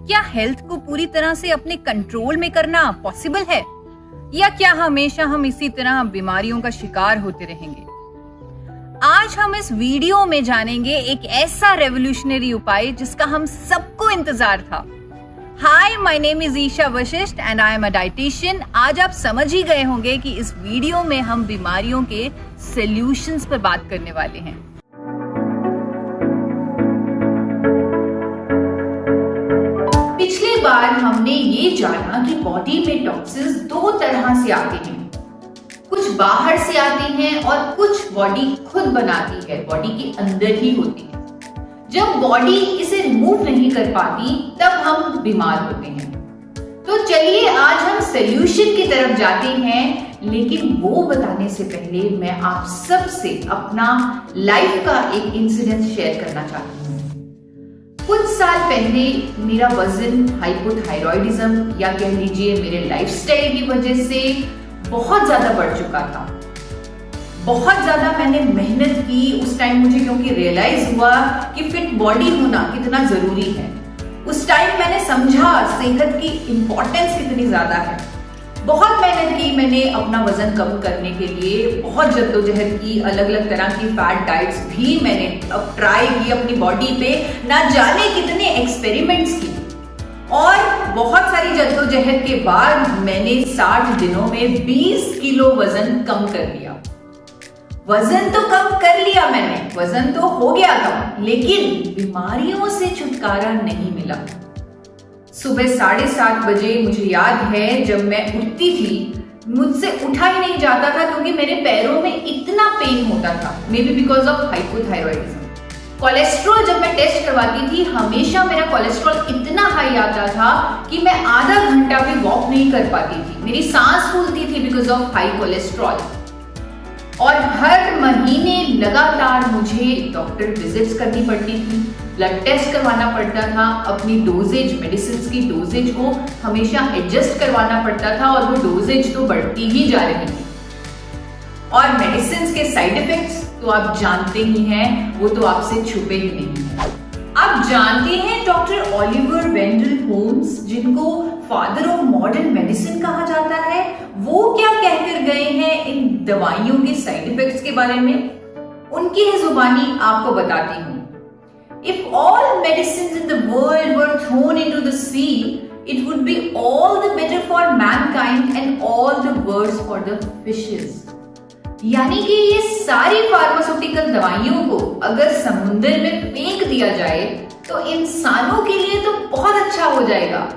क्या हेल्थ को पूरी तरह से अपने कंट्रोल में करना पॉसिबल है, या क्या हमेशा हम इसी तरह बीमारियों का शिकार होते रहेंगे? आज हम इस वीडियो में जानेंगे एक ऐसा रेवोल्यूशनरी उपाय जिसका हम सबको इंतजार था। Hi, my name is Isha Vashishtha and I am a dietitian. आज आप समझ ही गए होंगे कि इस वीडियो में हम बीमारियों के सॉल्यूशंस पर बात करने वाले हैं। पिछली बार हमने ये जाना कि बॉडी में टॉक्सिन्स दो तरह से आते हैं, कुछ बाहर से आते हैं और कुछ बॉडी खुद बनाती है, बॉडी के अंदर ही होती है। जब बॉडी इसे रिमूव नहीं कर पाती तब हम बीमार होते हैं। तो चलिए आज हम सॉल्यूशन की तरफ जाते हैं, लेकिन वो बताने से पहले मैं आप सबसे अपना लाइफ का एक इंसिडेंट शेयर करना चाहती हूँ। कुछ साल पहले मेरा वजन हाइपोथायरॉयडिज्म या कह लीजिए मेरे लाइफस्टाइल की वजह से बहुत ज्यादा बढ़ चुका था। बहुत ज्यादा मैंने मेहनत की उस टाइम मुझे, क्योंकि रियलाइज हुआ कि फिट बॉडी होना कितना जरूरी है। उस टाइम मैंने समझा सेहत की इंपॉर्टेंस कितनी ज्यादा है। बहुत मेहनत की मैंने अपना वजन कम करने के लिए, बहुत जद्दोजहद की, अलग अलग तरह की फैट डाइट्स भी मैंने अब ट्राई की अपनी बॉडी पे, ना जाने कितने एक्सपेरिमेंट्स की। और बहुत सारी जद्दोजहद के बाद मैंने 60 दिनों में 20 किलो वजन कम कर लिया। वजन तो कम कर लिया मैंने, वजन तो हो गया कम, लेकिन बीमारियों से छुटकारा नहीं मिला। सुबह 7:30 बजे मुझे याद है जब मैं उठती थी, मुझसे उठा ही नहीं जाता था क्योंकि मेरे पैरों में इतना पेन होता था, may be because of hypothyroidism. Cholesterol जब मैं टेस्ट करवाती थी, हमेशा मेरा कोलेस्ट्रॉल इतना हाई आता था कि मैं आधा घंटा भी वॉक नहीं कर पाती थी। मेरी सांस फूलती थी बिकॉज ऑफ हाई कोलेस्ट्रॉल। और हर महीने लगातार मुझे डॉक्टर विजिट्स करनी पड़ती थी, ब्लड टेस्ट करवाना पड़ता था, अपनी डोजेज, मेडिसिन की डोजेज को हमेशा एडजस्ट करवाना पड़ता था, और वो डोजेज तो बढ़ती ही जा रही थी। और मेडिसिन के साइड इफेक्ट्स तो आप जानते ही हैं, वो तो आपसे छुपे ही नहीं है। आप जानते हैं डॉक्टर ओलिवर वेंडल होम्स, जिनको फादर ऑफ मॉडर्न मेडिसिन कहा जाता है, वो क्या कहकर गए हैं इन दवाइयों के साइड इफेक्ट्स के बारे में? उनकी ही जुबानी आपको बताती हूँ। If all medicines in the world were thrown into the sea, it would be all the better for mankind and all the worse for the fishes. यानी कि ये सारी फार्मास्यूटिकल दवाइयों को अगर समुद्र में फेंक दिया जाए तो इंसानों के लिए तो बहुत अच्छा हो जाएगा,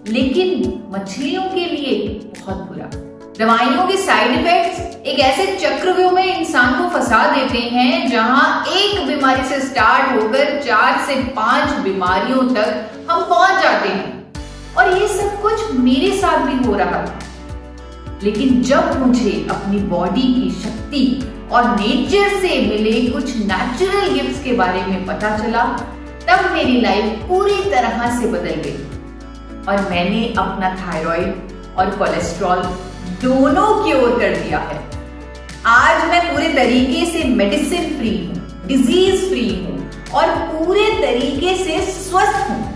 लेकिन मछलियों के लिए बहुत बुरा। दवाइयों के साइड इफेक्ट्स एक ऐसे चक्रव्यूह में इंसान को फंसा देते हैं जहां एक बीमारी से स्टार्ट होकर 4 से 5 बीमारियों तक हम पहुंच जाते हैं। और ये सब कुछ मेरे साथ भी हो रहा था। लेकिन जब मुझे अपनी बॉडी की शक्ति और नेचर से मिले कुछ नेचुरल गिफ्ट्स के बारे में पता चला, तब मेरी लाइफ पूरी तरह से बदल गई और मैंने अपना थायराइड और कोलेस्ट्रॉल दोनों क्योर कर दिया है। आज मैं पूरे तरीके से मेडिसिन फ्री हूँ, डिजीज फ्री हूँ और पूरे तरीके से स्वस्थ हूँ।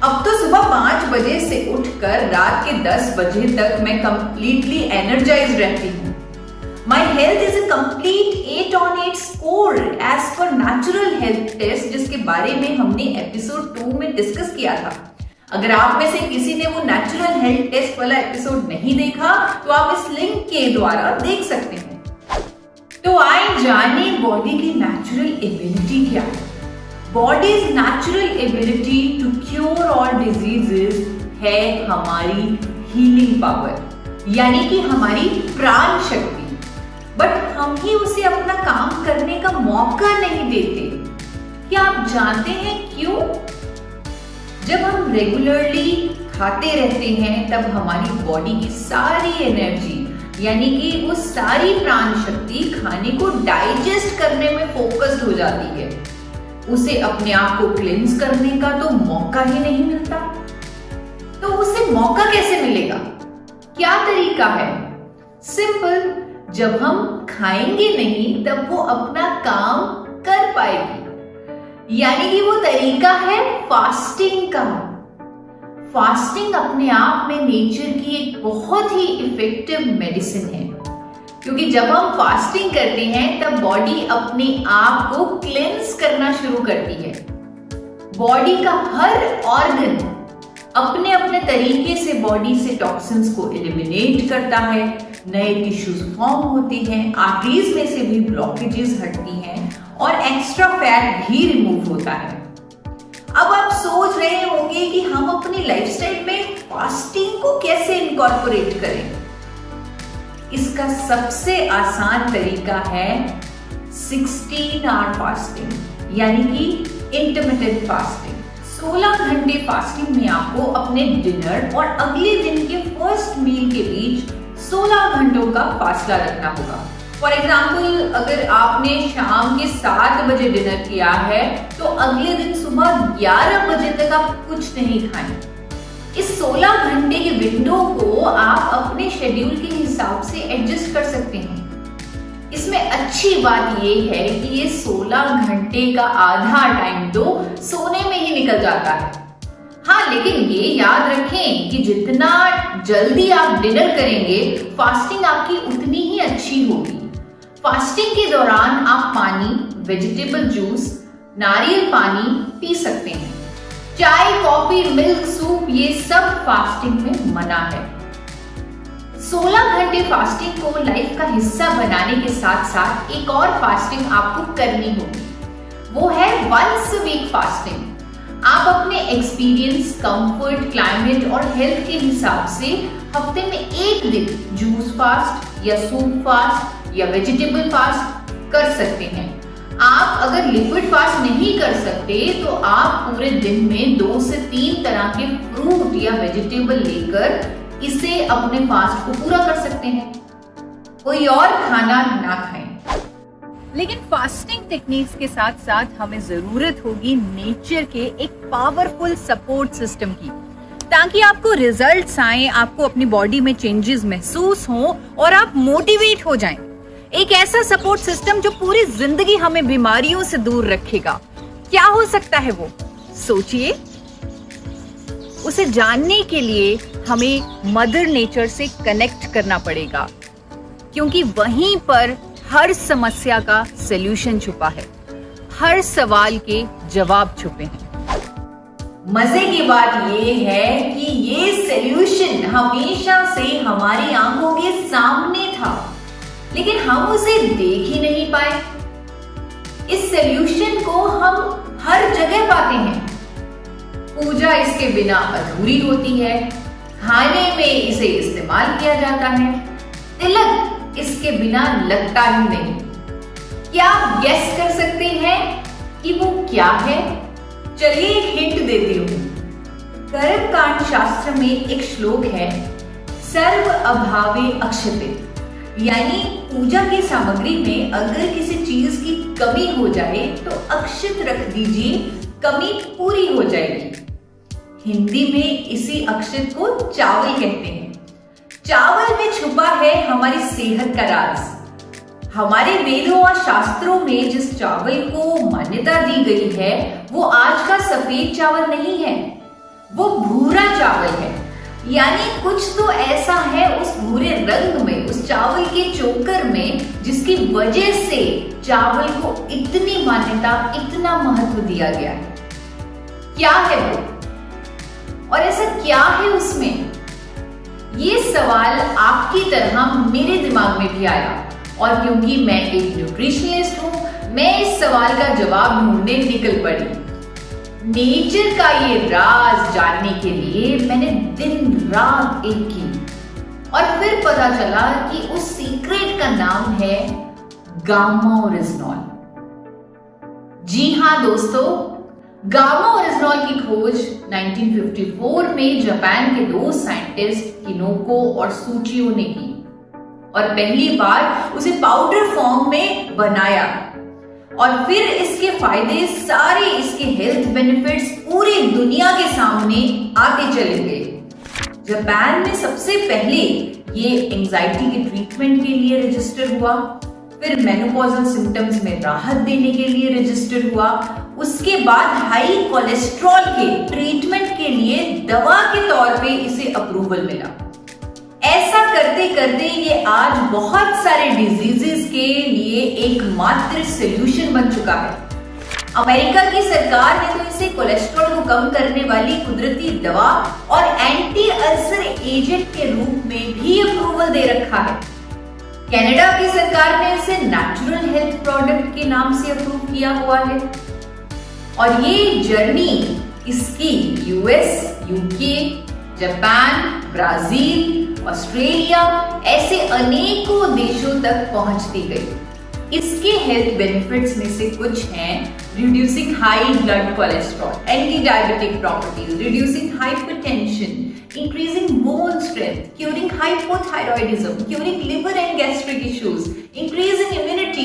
अब तो सुबह 5 बजे से उठकर रात के 10 बजे तक मैं कंप्लीटली एनर्जाइज्ड रहती हूँ। My health is a complete 8 on 8 score as per natural health test, जिसके बारे में हमने एपिसोड 2 में डिस्कस किया था। अगर आप में से किसी ने वो नेचुरल हेल्थ टेस्ट वाला एपिसोड नहीं देखा तो आप इस लिंक के द्वारा देख सकते हैं। तो आइए जाने बॉडी की नेचुरल एबिलिटी क्या है। Body's natural ability to cure all diseases है हमारी हीलिंग पावर, यानी कि हमारी प्राण शक्ति। बट हम ही उसे अपना काम करने का मौका नहीं देते। क्या आप जानते हैं क्यों? जब हम रेगुलरली खाते रहते हैं तब हमारी बॉडी की सारी एनर्जी, यानी कि वो सारी प्राण शक्ति खाने को डाइजेस्ट करने में फोकस्ड हो जाती है। उसे अपने आप को क्लींस करने का तो मौका ही नहीं मिलता। तो उसे मौका कैसे मिलेगा? क्या तरीका है? सिंपल, जब हम खाएंगे नहीं तब वो अपना काम कर पाएगी। यानी कि वो तरीका है फास्टिंग का। फास्टिंग अपने आप में नेचर की एक बहुत ही इफेक्टिव मेडिसिन है, क्योंकि जब हम फास्टिंग करते हैं तब बॉडी अपने आप को क्लेंस करना शुरू करती है। बॉडी का हर ऑर्गन अपने अपने तरीके से बॉडी से टॉक्सिन्स को एलिमिनेट करता है, नए टिश्यूज फॉर्म होते हैं, आर्टरीज में से भी ब्लॉकेजेस हटती हैं और एक्स्ट्रा फैट भी रिमूव होता है। अब आप सोच रहे होंगे कि हम अपनी लाइफस्टाइल में फास्टिंग को कैसे इनकॉर्पोरेट करें। इसका सबसे आसान तरीका है 16 आवर फास्टिंग, यानी कि इंटरमिटेंट फास्टिंग। 16 घंटे फास्टिंग में आपको अपने डिनर और अगले दिन के फर्स्ट मील के बीच 16 घंटों का फासला रखना होगा। फॉर एग्जाम्पल, अगर आपने शाम के 7 बजे डिनर किया है तो अगले दिन सुबह 11 बजे तक आप कुछ नहीं खाएं। इस 16 घंटे की विंडो को आप अपने शेड्यूल के हिसाब से एडजस्ट कर सकते हैं। इसमें अच्छी बात यह है कि ये 16 घंटे का आधा टाइम तो सोने में ही निकल जाता है। हाँ, लेकिन ये याद रखें कि जितना जल्दी आप डिनर करेंगे, फास्टिंग आपकी उतनी ही अच्छी होगी। फास्टिंग के दौरान आप पानी, वेजिटेबल जूस, नारियल पानी पी सकते हैं। चाय, कॉफी, मिल्क, सूप ये सब फास्टिंग में मना है। 16 घंटे फास्टिंग को लाइफ का हिस्सा बनाने के साथ साथ एक और फास्टिंग आपको करनी होगी, वो है वंस अ वीक फास्टिंग। आप अपने एक्सपीरियंस, कंफर्ट, क्लाइमेट और हेल्थ के हिसाब से हफ्ते में एक दिन जूस फास्ट या सूप फास्ट या वेजिटेबल फास्ट कर सकते हैं। आप अगर लिक्विड फास्ट नहीं कर सकते तो आप पूरे दिन में 2 से 3 तरह के फ्रूट या वेजिटेबल लेकर इसे अपने फास्ट को पूरा कर सकते हैं। कोई और खाना ना खाएं। लेकिन फास्टिंग टेक्निक्स के साथ साथ हमें जरूरत होगी नेचर के एक पावरफुल सपोर्ट सिस्टम की, ताकि आपको रिजल्ट्स आए, आपको अपनी बॉडी में चेंजेस महसूस हो और आप मोटिवेट हो जाएं। एक ऐसा सपोर्ट सिस्टम जो पूरी जिंदगी हमें बीमारियों से दूर रखेगा। क्या हो सकता है वो? सोचिए। उसे जानने के लिए हमें मदर नेचर से कनेक्ट करना पड़ेगा, क्योंकि वहीं पर हर समस्या का सलूशन छुपा है, हर सवाल के जवाब छुपे हैं। मजे की बात ये है कि ये सलूशन हमेशा से हमारी आंखों के सामने था, लेकिन हम उसे देख ही नहीं पाए। इस सलूशन को हम हर जगह पाते हैं। पूजा इसके बिना अधूरी होती है, खाने में इसे इस्तेमाल किया जाता है, तिलक इसके बिना लगता ही नहीं। क्या आप गेस कर सकते हैं कि वो क्या है? चलिए एक हिंट देती हूँ। कर्मकांड शास्त्र में एक श्लोक है, सर्व अभावे अक्षते, यानी पूजा की सामग्री में अगर किसी चीज की कमी हो जाए तो अक्षत रख दीजिए, कमी पूरी हो जाएगी। हिंदी में इसी अक्षत को चावल कहते हैं। चावल में छुपा है हमारी सेहत का राज। हमारे वेदों और शास्त्रों में जिस चावल को मान्यता दी गई है वो आज का सफेद चावल नहीं है, वो भूरा चावल है। यानी कुछ तो ऐसा है उस भूरे रंग में, उस चावल के चोकर में, जिसकी वजह से चावल को इतनी मान्यता, इतना महत्व दिया गया है। क्या है वो और ऐसा क्या है उसमें? ये सवाल आपकी तरह मेरे दिमाग में भी आया, और क्योंकि मैं एक न्यूट्रिशनिस्ट हूं, मैं इस सवाल का जवाब ढूंढने निकल पड़ी। नेचर का ये राज जानने के लिए मैंने दिन रात एक की और फिर पता चला कि उस सीक्रेट का नाम है गामा ओरिजिनॉल। जी हाँ दोस्तों, गामा ओरिजिनॉल की खोज 1954 में जापान के 2 साइंटिस्ट किनोको और सूचियो ने की और पहली बार उसे पाउडर फॉर्म में बनाया, और फिर इसके फायदे, सारे इसके हेल्थ बेनिफिट्स पूरी दुनिया के सामने आते चले गए। जापान में सबसे पहले ये एंजाइटी के ट्रीटमेंट के लिए रजिस्टर हुआ, फिर मेनोपॉजल सिम्टम्स में राहत देने के लिए रजिस्टर हुआ। उसके बाद हाई कोलेस्ट्रॉल के ट्रीटमेंट के लिए दवा के तौर पे इसे अप्रूवल मिला। ऐसा करते करते ये आज बहुत सारे डिजीजेस के लिए एकमात्र सॉल्यूशन बन चुका है। अमेरिका की सरकार ने तो इसे कोलेस्ट्रॉल को कम करने वाली कुदरती दवा और एंटी अल्सर एजेंट के रूप में भी अप्रूवल दे रखा है। कनाडा की सरकार ने इसे नेचुरल हेल्थ प्रोडक्ट के नाम से अप्रूव किया हुआ है। और ये जर्नी इसकी US, UK, Japan, Brazil, Australia ऐसे अनेकों देशों तक पहुंचती गई। इसके हेल्थ बेनिफिट्स में से कुछ हैं reducing high blood cholesterol, anti diabetic properties, reducing hypertension, increasing bone strength, curing hypothyroidism, curing liver and gastric issues, increasing immunity,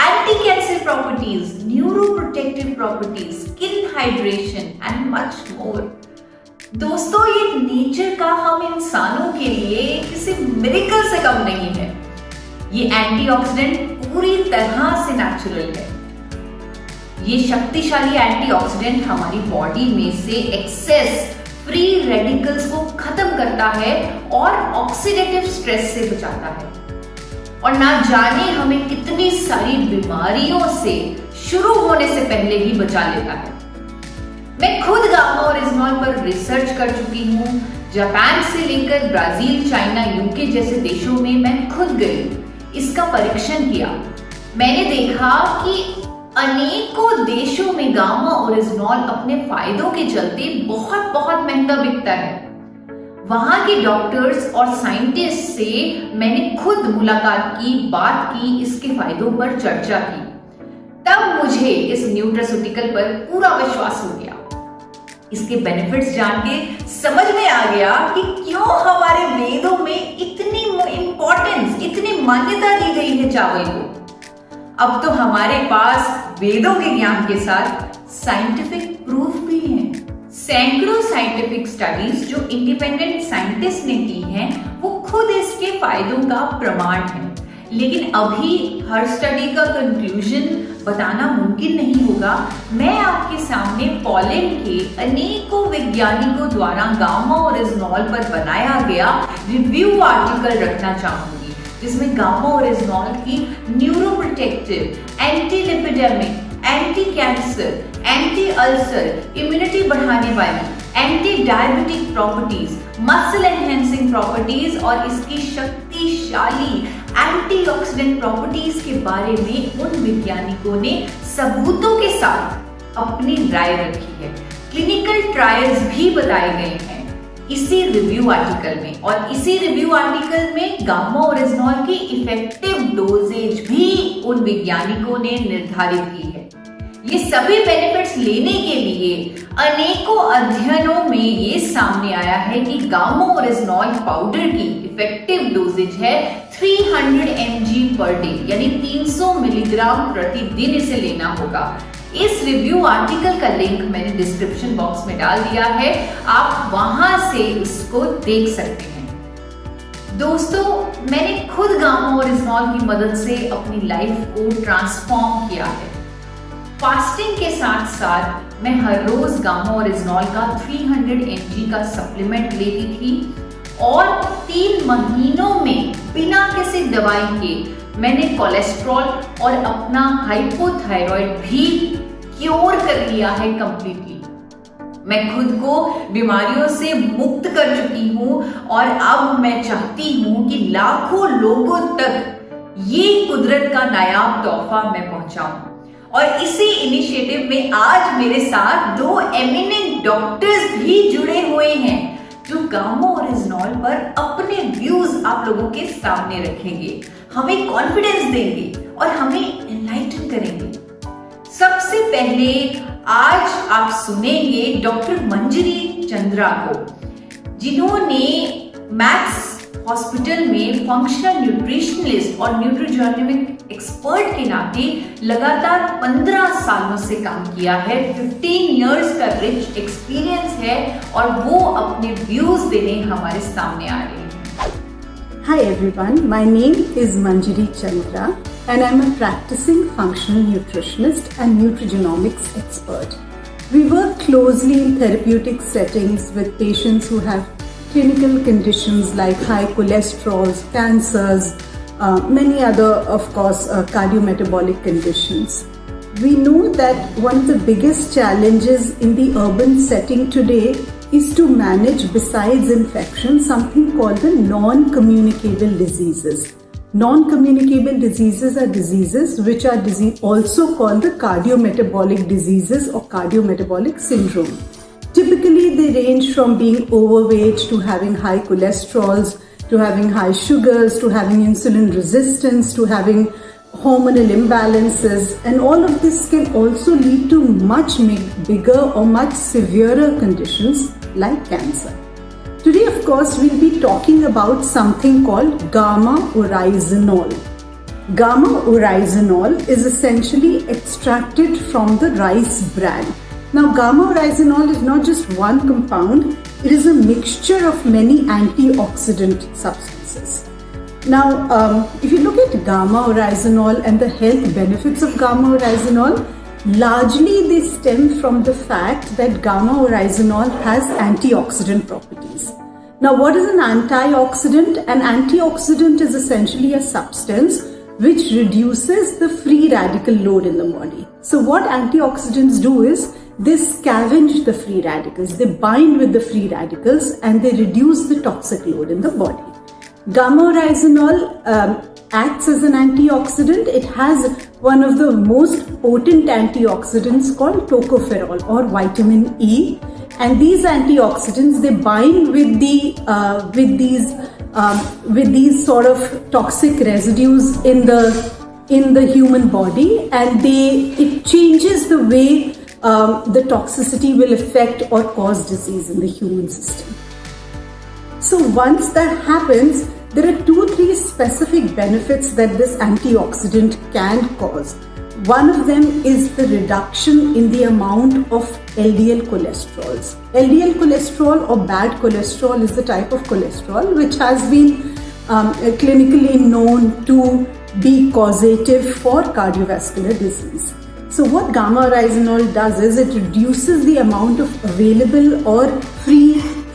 anti-cancer properties, neuroprotective properties, skin hydration and much more. दोस्तों, ये nature का हम इंसानों के लिए किसी miracle से कम नहीं है। ये एंटीऑक्सीडेंट पूरी तरह से नेचुरल है। ये शक्तिशाली एंटीऑक्सीडेंट हमारी बॉडी में से एक्सेस फ्री रेडिकल्स को खत्म करता है और ऑक्सीडेटिव स्ट्रेस से बचाता है और ना जाने हमें कितनी सारी बीमारियों से शुरू होने से पहले ही बचा लेता है। मैं खुद गामा ओरिजिनॉल पर रिसर्च कर चुकी हूँ। जापान से लेकर ब्राजील, चाइना, यूके जैसे देशों में मैं खुद गई, इसका परीक्षण किया। मैंने देखा कि अनेकों देशों में गामा ओरिजिनॉल अपने फायदों के चलते बहुत महंगा बिकता है। वहां के डॉक्टर्स और साइंटिस्ट से मैंने खुद मुलाकात की, बात की, इसके फायदों पर चर्चा की। तब मुझे इस न्यूट्रास्यूटिकल पर पूरा विश्वास हो गया। इसके बेनिफिट्स जान के समझ में आ गया कि क्यों हमारे वेदों में इतनी इंपॉर्टेंस, इतनी मान्यता दी गई है चावल को। अब तो हमारे पास वेदों के ज्ञान के साथ साइंटिफिक प्रूफ भी हैं। सैकड़ों साइंटिफिक स्टडीज जो इंडिपेंडेंट साइंटिस्ट ने की हैं, वो खुद इसके फायदों का प्रमाण है। लेकिन अभी हर स्टडी का कंक्लूजन बताना मुमकिन नहीं होगा। मैं आपके सामने पोलैंड के अनेकों वैज्ञानिकों द्वारा गामा ओरिजिनॉल पर बनाया गया रिव्यू आर्टिकल रखना चाहूंगी, जिसमें गामा ओरिजिनॉल की neuroprotective, anti lipidaemic, anti cancer, anti ulcer, immunity बढ़ाने वाली, anti diabetic properties, muscle enhancing properties और इसकी शक्तिशाली एंटीऑक्सीडेंट प्रॉपर्टीज के बारे में उन वैज्ञानिकों ने सबूतों के साथ अपनी राय रखी है। क्लिनिकल ट्रायल्स भी बताए गए हैं इसी रिव्यू आर्टिकल में, और इसी रिव्यू आर्टिकल में गामा ओरिजिनॉल की इफेक्टिव डोजेज भी उन वैज्ञानिकों ने निर्धारित की है। ये सभी बेनिफिट्स लेने के लिए अनेकों अध्ययनों में ये सामने आया है कि गामा ओरिजिनॉल पाउडर की इफेक्टिव डोजेज है 300 mg पर डे, यानी 300 मिलीग्राम प्रतिदिन इसे लेना होगा। इस रिव्यू आर्टिकल का लिंक मैंने डिस्क्रिप्शन बॉक्स में डाल दिया है, आप वहां से इसको देख सकते हैं। दोस्तों, मैंने खुद गामा ओरिजिनॉल की मदद से अपनी लाइफ को ट्रांसफॉर्म किया है। फास्टिंग के साथ साथ मैं हर रोज गामा ओरिजिनॉल का 300 mg का सप्लीमेंट लेती थी और 3 महीनों में बिना किसी दवाई के मैंने कोलेस्ट्रॉल और अपना हाइपोथायराइड भी क्योर कर लिया है कंप्लीटली। मैं खुद को बीमारियों से मुक्त कर चुकी हूं और अब मैं चाहती हूं कि लाखों लोगों तक ये कुदरत का नायाब तोहफा मैं पहुंचाऊं। और इसी इनिशिएटिव में आज मेरे साथ 2 एमिनेंट डॉक्टर्स भी जुड़े हुए हैं जो गामा ओरिजिनॉल पर अपने व्यूज आप लोगों के सामने रखेंगे, हमें कॉन्फिडेंस देंगे और हमें एनलाइटन करेंगे। सबसे पहले आज आप सुनेंगे डॉक्टर मंजरी चंद्रा को, जिन्होंने मैक्स हॉस्पिटल में फंक्शनल न्यूट्रिशनलिस्ट और न्यूट्रिजोनिमिक एक्सपर्ट के नाते लगातार 15 सालों से काम किया है। 15 इयर्स का रिच एक्सपीरियंस है और वो अपने व्यूज देने हमारे सामने आ रहे हैं। Hi everyone, my name is Manjari Chandra and I'm a practicing functional nutritionist and nutrigenomics expert. We work closely in therapeutic settings with patients who have clinical conditions like high cholesterol, cancers, many other, of course, cardiometabolic conditions. We know that one of the biggest challenges in the urban setting today is to manage, besides infection, something called the non-communicable diseases. Non-communicable diseases are diseases which are also called the cardiometabolic diseases or cardiometabolic syndrome. Typically, they range from being overweight to having high cholesterols, to having high sugars, to having insulin resistance, to having hormonal imbalances, and all of this can also lead to much bigger or much severer conditions like cancer. Today, of course, we'll be talking about something called gamma-oryzanol. Gamma-oryzanol is essentially extracted from the rice bran. Now, gamma-oryzanol is not just one compound, it is a mixture of many antioxidant substances. Now, if you look at gamma-oryzanol and the health benefits of gamma-oryzanol, largely they stem from the fact that gamma-oryzanol has antioxidant properties. Now, what is an antioxidant? An antioxidant is essentially a substance which reduces the free radical load in the body. So what antioxidants do is they scavenge the free radicals, they bind with the free radicals and they reduce the toxic load in the body. Gamma-oryzanol acts as an antioxidant. It has one of the most potent antioxidants called tocopherol or vitamin E, and these antioxidants they bind with these sort of toxic residues in the human body, and it changes the way the toxicity will affect or cause disease in the human system. So once that happens, there are 2-3 specific benefits that this antioxidant can cause. One of them is the reduction in the amount of LDL cholesterols. LDL cholesterol or bad cholesterol is the type of cholesterol which has been clinically known to be causative for cardiovascular disease. So what gamma-oryzanol does is it reduces the amount of available or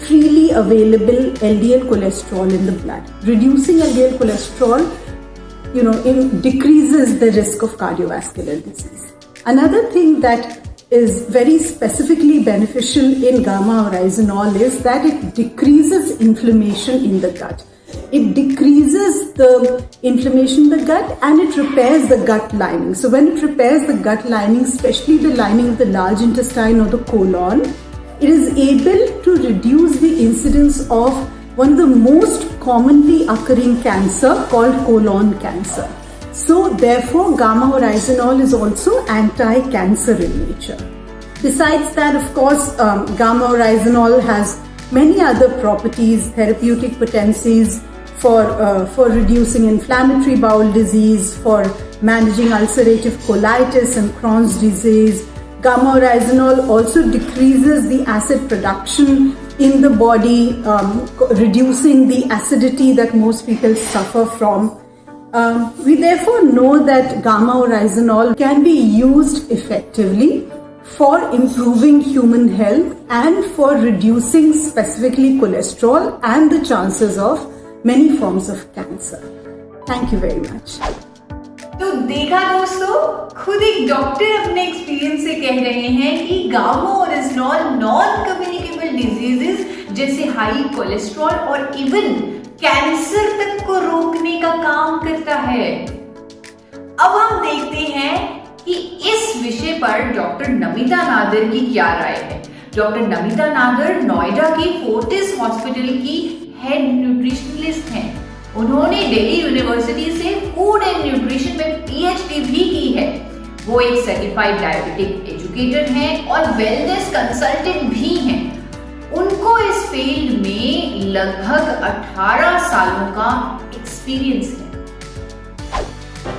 freely available LDL cholesterol in the blood. Reducing LDL cholesterol, decreases the risk of cardiovascular disease. Another thing that is very specifically beneficial in gamma-oryzanol is that it decreases inflammation in the gut. It decreases the inflammation in the gut and it repairs the gut lining. So when it repairs the gut lining, especially the lining of the large intestine or the colon, it is able to reduce the incidence of one of the most commonly occurring cancer called colon cancer. So therefore, gamma-oryzanol is also anti-cancer in nature. Besides that, of course, gamma-oryzanol has many other properties, therapeutic potencies for reducing inflammatory bowel disease, for managing ulcerative colitis and Crohn's disease. Gamma-oryzanol also decreases the acid production in the body, reducing the acidity that most people suffer from. We therefore know that gamma-oryzanol can be used effectively for improving human health and for reducing specifically cholesterol and the chances of many forms of cancer. Thank you very much. तो देखा दोस्तों, खुद एक doctor अपने experience से कह रहे हैं कि गामा-ओरिजिनॉल नॉन कम्युनिकेबल डिजीजेस जैसे हाई कोलेस्ट्रॉल और इवन कैंसर तक को रोकने का काम करता है। अब हम देखते हैं कि इस विषय पर डॉक्टर नमिता नादर की क्या राय है। डॉक्टर नमिता नादर नोएडा की फोर्टिस हॉस्पिटल की हेड न्यूट्रिशनिस्ट हैं। उन्होंने दिल्ली यूनिवर्सिटी से फूड एंड न्यूट्रिशन में पीएचडी भी की है। वो एक सर्टिफाइड डायबिटिक एजुकेटर हैं और वेलनेस कंसल्टेंट भी हैं। उनको इस फील्ड में लगभग 18 सालों का एक्सपीरियंस है।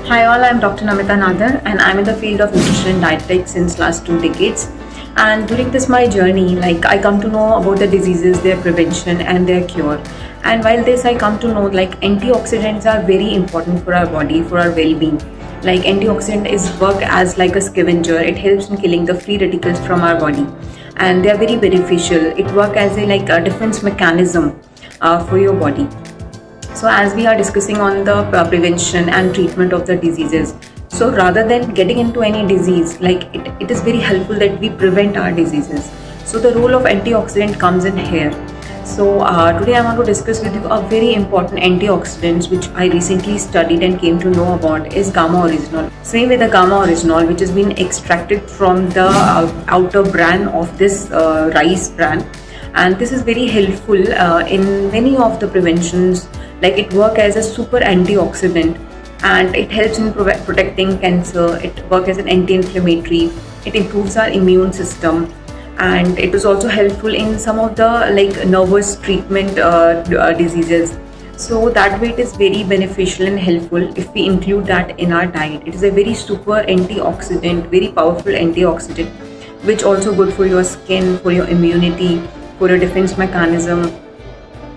Hi all, I'm Dr. Namita Nadar and I'm in the field of nutrition and dietetics since last 2 decades. And during this my journey, I come to know about the diseases, their prevention and their cure. And while this I come to know antioxidants are very important for our body, for our well-being. Like antioxidant is work as like a scavenger. It helps in killing the free radicals from our body, and they are very beneficial. It work as a like a defense mechanism for your body. So as we are discussing on the prevention and treatment of the diseases, so rather than getting into any disease, like it is very helpful that we prevent our diseases. So the role of antioxidant comes in here. So today I want to discuss with you a very important antioxidants which I recently studied and came to know about is gamma oryzanol. Same with the gamma oryzanol, which has been extracted from the outer bran of this rice bran, and this is very helpful in many of the preventions. Like it works as a super antioxidant, and it helps in protecting cancer. It works as an anti-inflammatory. It improves our immune system, and it is also helpful in some of the like nervous treatment diseases. So that way it is very beneficial and helpful if we include that in our diet. It is a very super antioxidant, very powerful antioxidant, which also good for your skin, for your immunity, for your defense mechanism.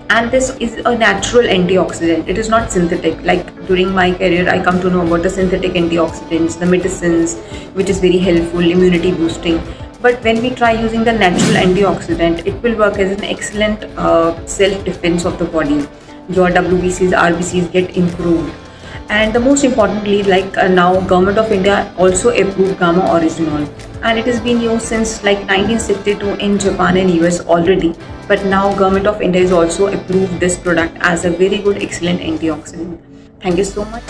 And this is a natural antioxidant. It is not synthetic. Like during my career I come to know about the synthetic antioxidants, the medicines, which is very helpful, immunity boosting. But when we try using the natural antioxidant, it will work as an excellent self-defense of the body. Your WBCs, RBCs get improved. And the most importantly, like now Government of India also approved gamma oryzanol, and it has been used since like 1962 in Japan and US already. But now Government of India has also approved this product as a very good, excellent antioxidant. Thank you so much.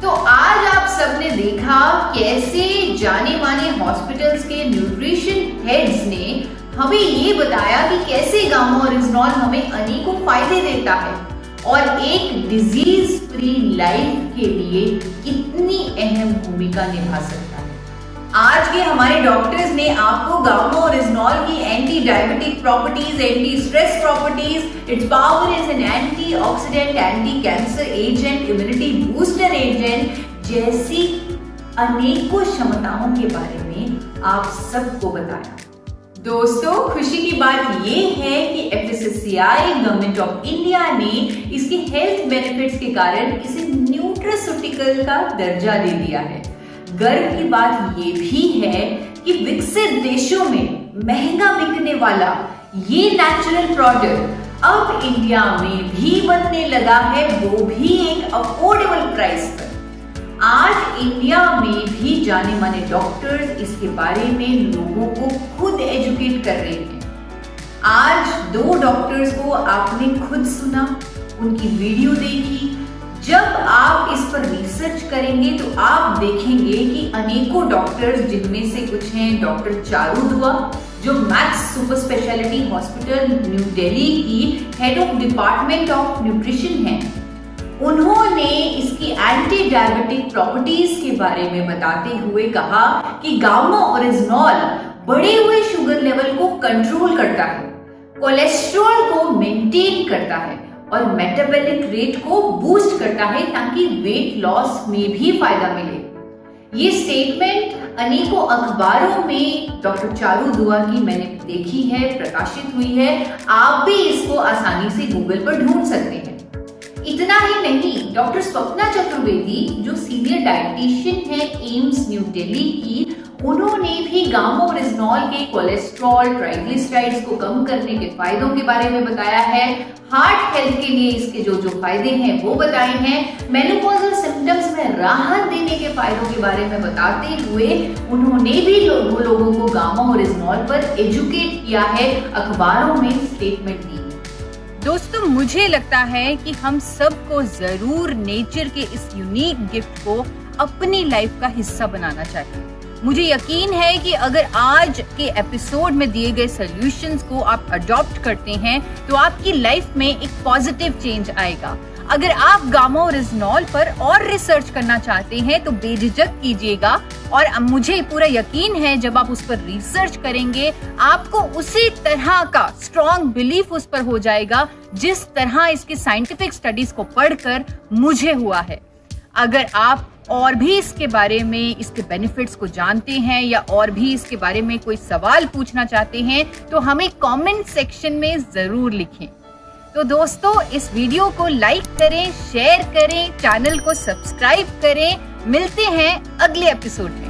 तो आज आप सबने देखा कैसे जाने माने hospitals के nutrition heads ने हमें ये बताया कि कैसे गामा ओरिजिनॉल हमें अनेकों फायदे देता है और एक डिजीज फ्री लाइफ के लिए कितनी अहम भूमिका निभा सकता है। आज के हमारे डॉक्टर्स ने आपको गामा ओरिजिनॉल की anti diabetic properties, anti stress properties, its power as an antioxidant, anti cancer agent, immunity booster agent जैसी अनेकों क्षमताओं के बारे में आप सबको बताया। दोस्तों, खुशी की बात ये है कि FSSAI गवर्नमेंट ऑफ इंडिया ने इसके हेल्थ बेनिफिट्स के कारण इसे न्यूट्रास्यूटिकल का दर्जा दे दिया है। गर्व की बात ये भी है कि विकसित देशों में महंगा बिकने वाला ये नेचुरल प्रोडक्ट अब इंडिया में भी बनने लगा है, वो भी एक अफोर्डेबल प्राइस पर। आज इंडिया में भी जाने माने डॉक्टर्स इसके बारे में लोगों को खुद एजुकेट कर रहे हैं। आज 2 डॉक्टर्स को आपने खुद सुना, उनकी वीडियो देखी। जब आप इस पर रिसर्च करेंगे तो आप देखेंगे कि अनेकों डॉक्टर्स, जिनमें से कुछ हैं डॉक्टर चारू दुआ, जो Max super speciality hospital New Delhi की head of department of nutrition हैं, उन्होंने इसकी एंटी डायबिटिक प्रॉपर्टीज के बारे में बताते हुए कहा कि गामा ओरिजिनॉल बढ़े हुए शुगर लेवल को कंट्रोल करता है, कोलेस्ट्रॉल को मेंटेन करता है और मेटाबॉलिक रेट को बूस्ट करता है ताकि वेट लॉस में भी फायदा मिले। ये स्टेटमेंट अनेकों अखबारों में डॉक्टर चारू दुआ की मैंने देखी है, प्रकाशित हुई है। आप भी इसको आसानी से गूगल पर ढूंढ सकते हैं। इतना ही नहीं, डॉक्टर स्वप्ना चतुर्वेदी जो सीनियर डाइटिशियन है एम्स न्यू दिल्ली की, उन्होंने भी गामा ओरिजिनॉल के कोलेस्ट्रॉल, ट्राइग्लिसराइड्स को कम करने के फायदों के बारे में बताया है। हार्ट हेल्थ के लिए इसके जो फायदे हैं वो बताए हैं। मेनोपॉजल सिम्टम्स में राहत देने के फायदों के बारे में बताते हुए उन्होंने भी लोगों को गामा ओरिजिनॉल पर एजुकेट किया है, अखबारों में स्टेटमेंट दी। दोस्तों, मुझे लगता है कि हम सबको जरूर नेचर के इस यूनिक गिफ्ट को अपनी लाइफ का हिस्सा बनाना चाहिए। मुझे यकीन है कि अगर आज के एपिसोड में दिए गए सॉल्यूशंस को आप अडॉप्ट करते हैं तो आपकी लाइफ में एक पॉजिटिव चेंज आएगा। अगर आप गामा ओरिजिनॉल पर और रिसर्च करना चाहते हैं तो बेझिझक कीजिएगा, और मुझे पूरा यकीन है जब आप उस पर रिसर्च करेंगे आपको उसी तरह का स्ट्रॉन्ग बिलीफ उस पर हो जाएगा जिस तरह इसके साइंटिफिक स्टडीज को पढ़कर मुझे हुआ है। अगर आप और भी इसके बारे में, इसके बेनिफिट्स को जानते हैं या और भी इसके बारे में कोई सवाल पूछना चाहते हैं तो हमें कमेंट सेक्शन में जरूर लिखें। तो दोस्तों, इस वीडियो को लाइक करें, शेयर करें, चैनल को सब्सक्राइब करें मिलते हैं अगले एपिसोड में।